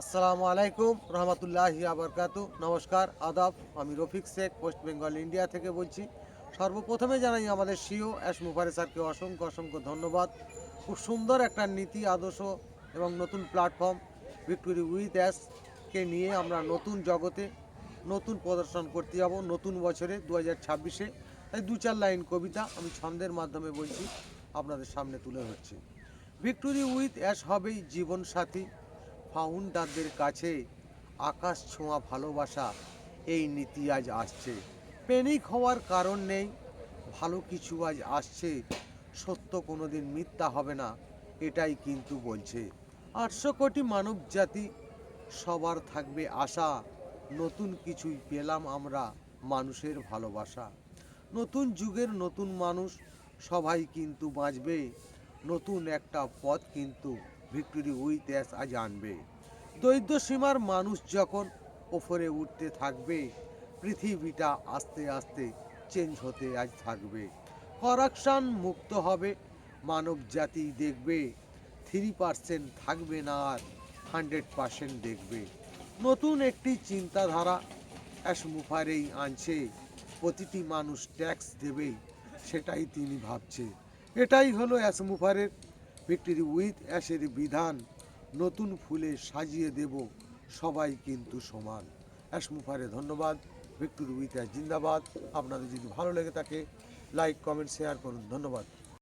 আসসালামু আলাইকুম রহমতুল্লাহি আবরকাতু। নমস্কার, আদাব। আমি রফিক শেখ, ওয়েস্ট বেঙ্গল ইন্ডিয়া থেকে বলছি। সর্বপ্রথমে জানাই আমাদের সিও এস মুফারে স্যারকে অসংখ্য অসংখ্য ধন্যবাদ। খুব সুন্দর একটা নীতি আদর্শ এবং নতুন প্ল্যাটফর্ম ভিক্টোরি উইথ অ্যাসকে নিয়ে আমরা নতুন জগতে নতুন প্রদর্শন করতে যাব নতুন বছরে 2026-এ। তাই দু চার লাইন কবিতা আমি ছন্দের মাধ্যমে বলছি, আপনাদের সামনে তুলে ধরছি। ভিক্টোরি উইথ অ্যাস হবেই জীবনসাথী, ফাউন্ডারদের কাছে আকাশ ছোঁয়া ভালোবাসা, এই নীতি আজ আসছে। প্যানিক হওয়ার কারণ নেই, ভালো কিছু আজ আসছে। সত্য কোনোদিন মিথ্যা হবে না, এটাই কিন্তু বলছে। 800 কোটি মানব জাতি, সবার থাকবে আশা। নতুন কিছুই পেলাম আমরা, মানুষের ভালোবাসা। নতুন যুগের নতুন মানুষ, সবাই কিন্তু বাঁচবে। নতুন একটা পথ কিন্তু ভিক্টোরি উইথ অ্যাস আজ আনবে। দরিদ্র সীমার মানুষ যখন ওপরে উঠতে থাকবে, পৃথিবীটা আস্তে আস্তে চেঞ্জ হতে আজ থাকবে। করাপশন মুক্ত হবে মানব জাতি, দেখবে 3% থাকবে না আর 100% দেখবে। নতুন একটি চিন্তাধারা অ্যাশ মুফারেই আনছে, প্রতিটি মানুষ ট্যাক্স দেবে, সেটাই তিনি ভাবছে। এটাই হলো অ্যাশ মুফারের ভিক্টোরি উইথ অ্যাশের বিধান। নতুন ফুলে সাজিয়ে দেব, সবাই কিন্তু সমান। অ্যাশ মুফারে ধন্যবাদ। ভিক্টোরি উইথ অ্যাশ জিন্দাবাদ। আপনাদের যদি ভালো লেগে থাকে লাইক কমেন্ট শেয়ার করুন। ধন্যবাদ।